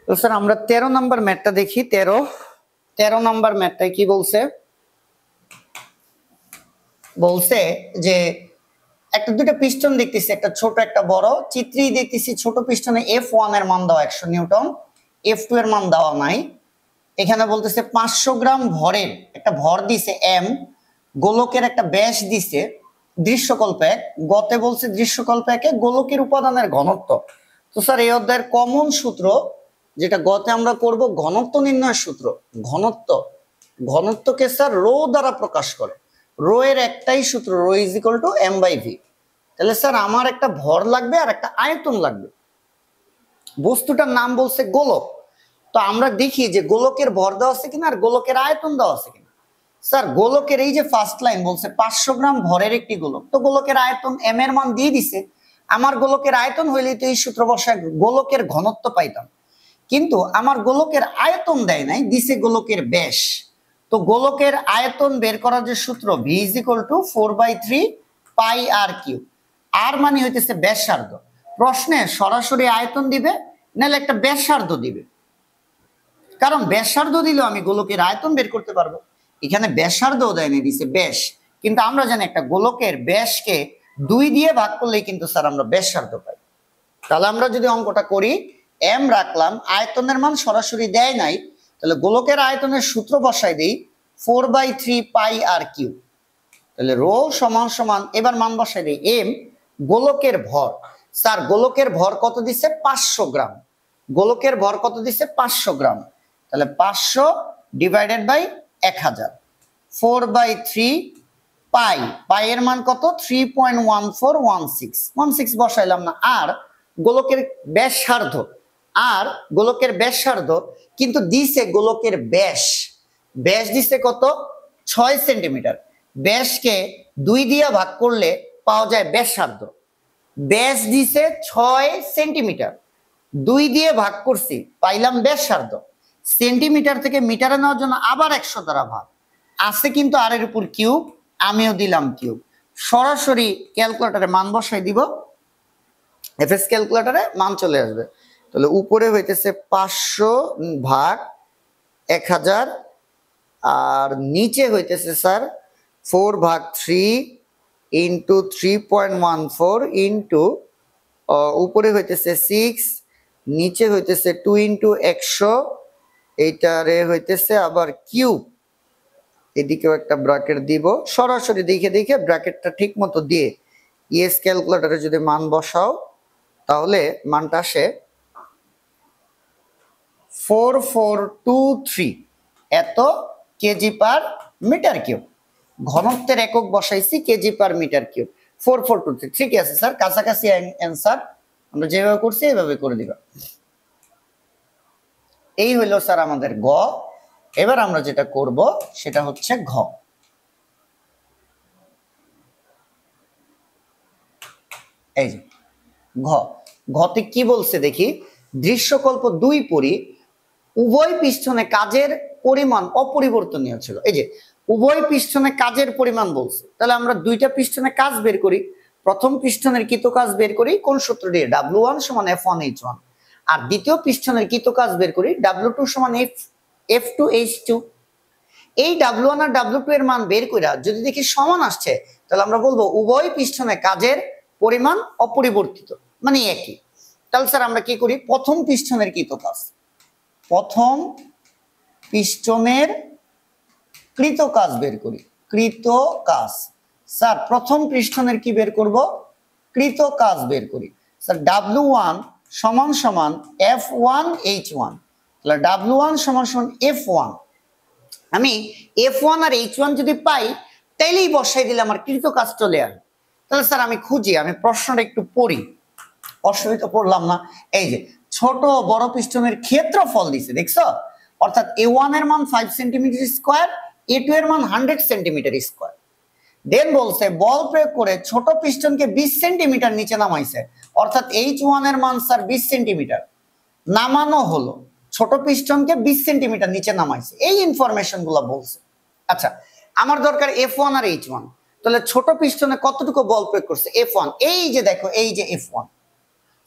তো স্যার আমরা 13 নম্বর ম্যাথটা দেখি। 13 নম্বর ম্যাথটায় কি বলছে যে একটা দুটো পিস্টন দেখতেছি, একটা ছোট একটা বড়। চিত্রেই দেখতেছি ছোট পিস্টনে F1 এর মান দেওয়া 100 নিউটন, F2 এর মান দেওয়া নাই। এখানে বলতেছে 500 গ্রাম ভরের একটা ভর দিছে M, গোলকের একটা ব্যাস দিছে দৃশ্যকল্প 1, গতে বলছে দৃশ্যকল্প 1 গোলকের উপাদানের ঘনত্ব। তো স্যার এই অধ্যায়ের কমন সূত্র যেটা গতে আমরা করব ঘনত্ব নির্ণয়ের সূত্র। ঘনত্বকে স্যার রো দ্বারা প্রকাশ করে। রো এর একটাই সূত্র, rho is equal to m/v। তাহলে স্যার আমার একটা ভর লাগবে আর একটা আয়তন লাগবে। বস্তুটার নাম বলছে গোলক। তো আমরা দেখি যে গোলকের ভর দেওয়া আছে কিনা আর গোলকের আয়তন দেওয়া আছে কিনা। স্যার গোলকের এই যে ফার্স্ট লাইন বলছে 500 গ্রাম ভরের একটি গোলক, তো গোলকের আয়তন m এর মান দিয়ে দিছে। আমার গোলকের আয়তন হইলেই তো এই সূত্র বসায় গোলকের ঘনত্ব পাইতাম, কিন্তু আমার গোলকের আয়তন দেয় নাই, দিছে গোলকের ব্যাস। তো গোলকের আয়তন বের করার যে সূত্র v = 4/3 পাই r কিউব। আর মানে হইতেছে ব্যাসার্ধ। প্রশ্নে সরাসরি আয়তন দিবে নাহলে একটা ব্যাসার্ধ দিবে, কারণ ব্যাসার্ধ দিলেও আমি গোলকের আয়তন বের করতে পারবো। এখানে ব্যাসার্ধও দেয়নি, দিছে ব্যাস। কিন্তু আমরা জানি একটা গোলকের ব্যাসকে 2 দিয়ে ভাগ করলেই কিন্তু স্যার আমরা ব্যাসার্ধ পাই। তাহলে আমরা যদি অঙ্কটা করি, m রাখলাম, আয়তনের মান সরাসরি দেয় নাই, তাহলে গোলকের আয়তনের সূত্র বসাই দেই 4/3 পাই r কিউব। তাহলে রো সমান সমান, এবার মান বসাই দেই m, গোলকের ভর। স্যার গোলকের ভর কত দিছে? 500 গ্রাম। গোলকের ভর কত দিছে? 500 গ্রাম। তাহলে 500 ডিভাইডেড বাই 1000, 4/3 পাই। পাই এর মান কত? 3.1416 বসাইলাম না। আর গোলকের ব্যাসার্ধ, আর গোলকের ব্যাসার্ধ কিন্তু দিছে গোলকের ব্যাস। ব্যাস দিছে কত? 6 সেন্টিমিটার। ব্যাসকে 2 দিয়ে ভাগ করলে পাওয়া যায় ব্যাসার্ধ। ব্যাস দিছে 6 সেন্টিমিটার, 2 দিয়ে ভাগ করছি, পাইলাম ব্যাসার্ধ। সেন্টিমিটার থেকে মিটারে নেওয়ার জন্য আবার 100 দ্বারা ভাগ আছে, কিন্তু আর এর উপর কিউব, আমিও দিলাম কিউব। সরাসরি ক্যালকুলেটরে মান বসাই দিব, এফএস ক্যালকুলেটরে মান চলে আসবে। তাহলে উপরে হইতেছে 500 ভাগ 1000, আর নিচে হইতেছে স্যার 4/3 ইন্টু 3.14 ইন্টু উপরে হইতেছে 6, নিচে হইতেছে 2 ইন্টু 100, এইটারে হইতেছে আবার কিউব। এদিকেও একটা ব্র্যাকেট দিব। সরাসরি দেখে দেখে ব্র্যাকেটটা ঠিক মতো দিয়ে ইএস ক্যালকুলেটরে যদি মান বসাও, তাহলে মানটা আসে 4423 এত কেজি পার মিটার কিউব। ঘনত্বের একক বসাইছি কেজি পার মিটার কিউব, 4423। ঠিক আছে স্যার, কাছাকাছি অ্যান্সার। আমরা যেভাবে করছি এইভাবে করে দিবা। এই হইল স্যার আমাদের গ। এবার আমরা যেটা করব সেটা হচ্ছে ঘ। এই যে ঘ, ঘতে কি বলছে দেখি। দৃশ্যকল্প 2 পরি উভয় পিস্টনে কাজের পরিমাণ অপরিবর্তনীয় ছিল। এই যে উভয় পিস্টনে কাজের পরিমাণ বলছে, তাহলে আমরা দুইটা পিস্টনে কাজ বের করি। প্রথম পিস্টনের কৃত কাজ বের করি কোন সূত্র দিয়ে? W1 = F1H1। আর দ্বিতীয় পিস্টনের কৃত কাজ বের করি W2 = F2H2। এই W1 আর W2 এর মান বের কইরা যদি দেখি সমান আসছে, তাহলে আমরা বলবো উভয় পিস্টনে কাজের পরিমাণ অপরিবর্তিত, মানে একই। তাহলে স্যার আমরা কি করি? প্রথম পিস্টনের কৃত কাজ, প্রথম পিস্টনের কৃত কাজ বের করি। কৃত কাজ, স্যার প্রথম পিস্টনের কি বের করব? কৃত কাজ বের করি। স্যার W1 = F1H1, তাহলে W1 = F1। আমি F1 আর H1 যদি পাই, তাইলেই বসাই দিলে আমার কৃত কাজ চলে আসবে। তাহলে স্যার আমি খুঁজি, আমি প্রশ্নটা একটু পড়ি, অসুবিধা পড়লাম না। এই যে ছোট বড় পিস্টনের ক্ষেত্রফল দিছে, দেখছো? অর্থাৎ A1 এর মান 5 সেন্টিমিটার স্কয়ার, A2 এর মান 100 সেন্টিমিটার স্কয়ার। দেন বলছে বল প্রয়োগ করে ছোট পিস্টনকে 20 সেন্টিমিটার নিচে নামাইছে, অর্থাৎ H1 এর মান স্যার 20 সেন্টিমিটার নামানো হলো, ছোট পিস্টনকে 20 সেন্টিমিটার নিচে নামাইছে। এই ইনফরমেশন গুলো বলছে। আচ্ছা, আমার দরকার F1 আর H1। তাহলে ছোট পিস্টনে কতটুকু বল প্রয়োগ করছে? F1, এই যে দেখো, এই যে F1।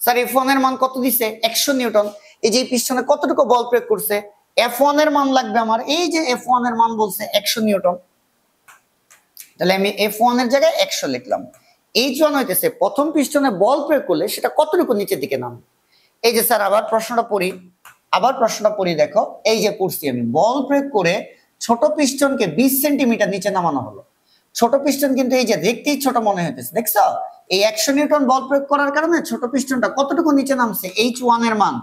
স্যার F1 এর মান কত দিছে? 100 নিউটন। এই যে পিস্টনে কতটুকু বল প্রয়োগ করছে, F1 এর মান লাগবে আমার, এই যে F1 এর মান বলছে 100 নিউটন, তাহলে আমি F1 এর জায়গায় 100 লিখলাম। H1 হইতেছে প্রথম পিস্টনে বল প্রয়োগ করলে সেটা কতটুকু নিচের দিকে নামবে। এই যে স্যার আবার প্রশ্নটা পড়ি, দেখো এই যে পড়ছি আমি, বল প্রয়োগ করে ছোট পিস্টনকে 20 সেন্টিমিটার নিচে নামানো হলো। ছোট পিস্টন কিন্তু এই যে দেখতেই ছোট মনে হইতেছে, দেখছো এই 100 নিউটন বল প্রয়োগ করার কারণে ছোট পিস্টনটা কতটুকু নিচে নামছে, H1 এর মান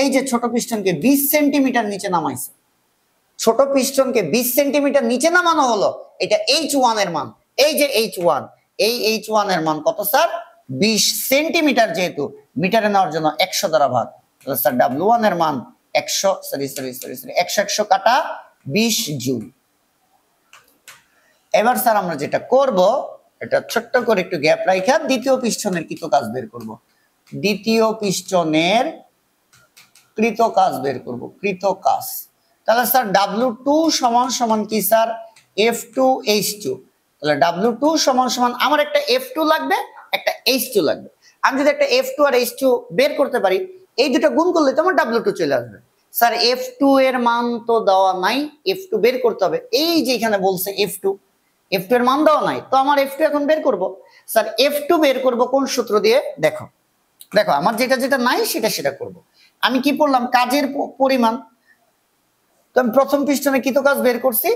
এই যে ছোট পিস্টনকে 20 সেন্টিমিটার নিচে নামাইছে, ছোট পিস্টনকে 20 সেন্টিমিটার নিচে নামানো হলো, এটা H1 এর মান। এই যে H1, এই H1 এর মান কত স্যার, 20 সেন্টিমিটার, যেহেতু মিটারে নেওয়ার জন্য 100 দ্বারা ভাগ, তাহলে স্যার W1 এর মান 100 100 কাটা 20 জুল। এবার স্যার আমরা যেটা করব, এটা ছোট্ট করে একটু গ্যাপ রাখা দ্বিতীয় পিস্টনের কৃত কাজ বের করব। দ্বিতীয় পিস্টনের কৃত কাজ বের করব, কৃত কাজ। তাহলে স্যার W2 সমান সমান কি স্যার, F2H2। তাহলে W2 সমান সমান আমার একটা F2 লাগবে, একটা H2 লাগবে। আমি যদি একটা F2 আর H2 বের করতে পারি, এই দুটো গুণ করলে তো আমার W2 চলে আসবে। স্যার F2 এর মান তো দেওয়া নাই, F2 বের করতে হবে। এই যে এখানে বলছে F2 এর মান দেওয়া নাই, তো আমার F2 এখন বের করব। স্যার F2 বের করব কোন সূত্র দিয়ে, দেখো আমার যেটা নাই সেটা করব। আমি কি পড়লাম, কাজের পরিমাণ। তো আমি প্রথম পিস্টনে কৃত কাজ বের করছি,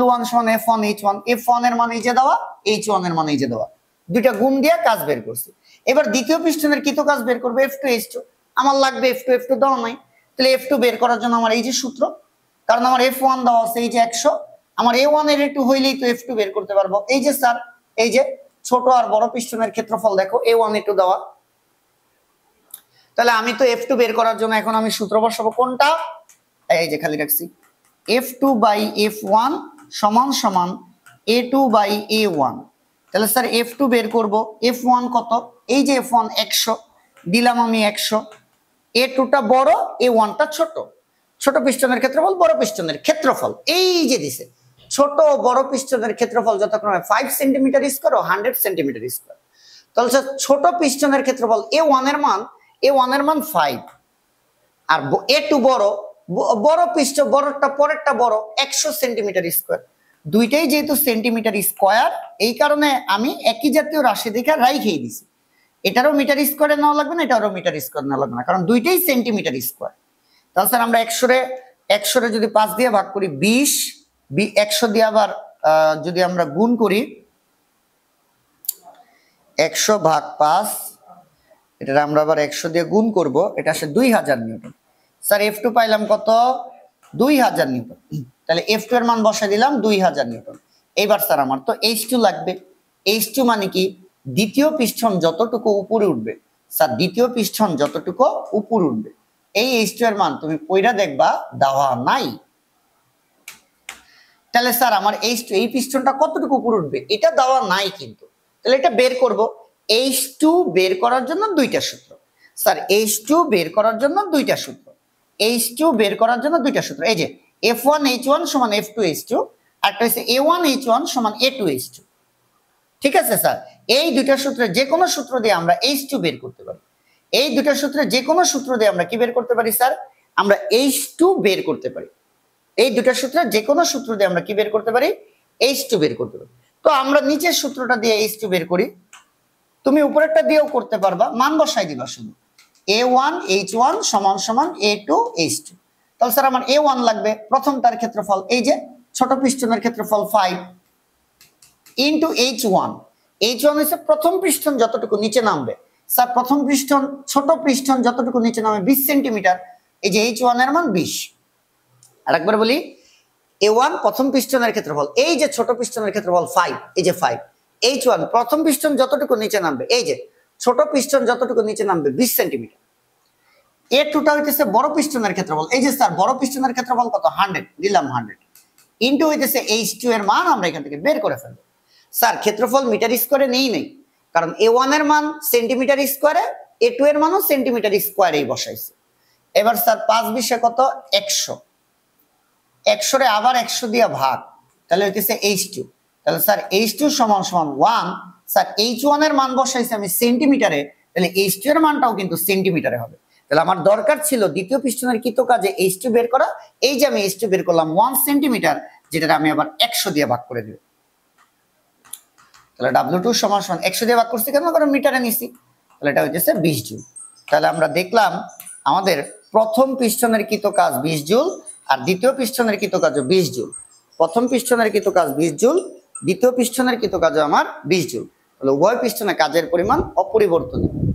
W1 সমান F1 H1, F1 এর মান এই যে দেওয়া, H1 এর মান এই যে দেওয়া, দুইটা গুণ দিয়ে কাজ বের করছি। এবার দ্বিতীয় পিস্টনের কৃত কাজ বের করব, F2 H2, আমার লাগবে F2 দেওয়া নাই, তাহলে F2 বের করার জন্য আমার এই যে সূত্র, কারণ আমার F1 দেওয়া আছে এই যে 100, আমার A1 এর একটু হইলেই তো F2 বের করতে পারবো। এই যে স্যার এই যে ছোট আর বড় পিস্টনের ক্ষেত্রফল দেখো, A1 A2 দেওয়া, তাহলে আমি তো F2 বের করার জন্য এখন আমি সূত্র বসাবো কোনটা, এই যে খালি রাখছি, F2 বাই F1 সমান সমান A2 বাই A1। তাহলে স্যার F2 বের করব, F1 কত, এই যে F1 100 দিলাম আমি 100, A2টা বড়, A1টা ছোট, ছোট পিস্টনের ক্ষেত্রফল, বড় পিস্টনের ক্ষেত্রফল এই যে দিছে, ছোট বড় পিস্টনের ক্ষেত্রফল যথাক্রমে 5 সেন্টিমিটার স্কয়ার ও 100 সেন্টিমিটার স্কয়ার। তাহলে ছোট পিস্টনের ক্ষেত্রফল A1 এর মান 5, আর A2 বড় পিস্ট, বড়টা পরেরটা বড় 100 সেন্টিমিটার স্কয়ার, দুইটাই যেহেতু সেন্টিমিটার স্কয়ার, এই কারণে আমি একই জাতীয় রাশি দেখে রাইখেই দিছি, এটারও মিটার স্কয়ারে নেওয়া লাগবে না, এটারও মিটার স্কয়ার নেওয়া লাগবে না, কারণ দুইটাই সেন্টিমিটার স্কয়ার। তাহলে স্যার আমরা 100 যদি 5 দিয়ে ভাগ করি 20, 100 দিয়ে আবার যদি আমরা গুণ করি 100 ভাগ 5, এটা আমরা আবার 100 দিয়ে গুণ করব, এটা আসে 2000 নিউটন। স্যার F2 পাইলাম কত, 2000 নিউটন, তাহলে F2 এর মান বসাই দিলাম 2000 নিউটন। এবার স্যার আমার তো H2 লাগবে, H2 মানে কি, দ্বিতীয় পিস্টন যতটুকু উপরে উঠবে, স্যার দ্বিতীয় পিস্টন যতটুকু উপরে উঠবে, এই H2 এর মান তুমি পয়রা দেখবা দেওয়া নাই। তাহলে স্যার আমার H2 এই পিস্টনটা কতটুকু উপরে উঠবে এটা দেওয়া নাই কিন্তু, তাহলে এটা বের করব। H2 বের করার জন্য দুইটা সূত্র, স্যার H2 বের করার জন্য দুইটা সূত্র, H2 বের করার জন্য দুইটা সূত্র, এই যে F1 H1 সমান F2 H2, আর একটা হচ্ছে A1 H1 সমান A2 H2। ঠিক আছে স্যার, এই দুইটা সূত্রে যে কোনো সূত্র দিয়ে আমরা H2 বের করতে পারি, এই দুইটা সূত্রে যে কোনো সূত্র দিয়ে আমরা কি বের করতে পারি স্যার, আমরা H2 বের করতে পারি, এই দুইটা সূত্রে যে কোনো সূত্র দিয়ে আমরা কি বের করতে পারি, H2 বের করতে পারি। তো আমরা নিচের সূত্রটা দিয়ে H2 বের করি, তুমি উপরেরটা দিয়েও করতে পারবা, মান বসাই দিবা শুধু, A1 H1 সমান সমান A2 H2। তাহলে স্যার আমার A1 লাগবে, প্রথমটার ক্ষেত্রফল এই যে ছোট পিস্টনের ক্ষেত্রফল 5 ইনটু H1, H1 হচ্ছে প্রথম পিস্টন যতটুকু নিচে নামবে, স্যার প্রথম পিস্টন ছোট পিস্টন যতটুকু নিচে নামে 20 সেন্টিমিটার, এই যে H1 এর মান 20। আরেকবার বলি, A1 প্রথম পিস্টনের ক্ষেত্রফল, এই যে ছোট পিস্টনের ক্ষেত্রফল 5, এই যে 5, H1 প্রথম পিস্টন যতটুকু নিচে নামবে, এই যে ছোট পিস্টন যতটুকু নিচে নামবে 20 সেন্টিমিটার। A2টা হইতেছে বড় পিস্টনের ক্ষেত্রফল, এই যে স্যার বড় পিস্টনের ক্ষেত্রফল কত, 100 দিলাম 100, ইনটু হইতেছে H2 এর মান আমরা এখান থেকে বের করে ফেলবো। স্যার ক্ষেত্রফল মিটার স্কয়ারে নেই, কারণ A1 এর মান সেন্টিমিটার স্কয়ারে, A2 এর মানও সেন্টিমিটার স্কয়ারেই বসাইছে। এবার স্যার 5 20 কত, 100, 100 রে আবার 100 দিয়ে ভাগ, তাহলে হইতেছে H2, তাহলে স্যার H2 সমান সমান 1, স্যার H1 এর মান বসাইছে আমি সেন্টিমিটারে, তাহলে H2 এর মানটাও কিন্তু সেন্টিমিটারে হবে। তাহলে আমার দরকার ছিল দ্বিতীয় পিস্টনের কৃত কাজে H2 বের করা। এই যে আমি H2 বের করলাম 1 সেন্টিমিটার, যেটা আমি আবার 100 দিয়ে ভাগ করে দিব। তাহলে W2 সমান সমান 100 দিয়ে ভাগ করছি কেন, কারণ মিটারে নিছি। তাহলে এটা হচ্ছে 20 জুল। তাহলে আমরা দেখলাম আমাদের প্রথম পিস্টনের কৃত কাজ 20 জুল আর দ্বিতীয় পিস্টনের কৃত কাজও 20 জুল। প্রথম পিস্টনের কৃত কাজ 20 জুল, দ্বিতীয় পিস্টনের কৃত কাজও আমার 20 জুল। তাহলে উভয় পিস্টনে কাজের পরিমাণ অপরিবর্তনীয়।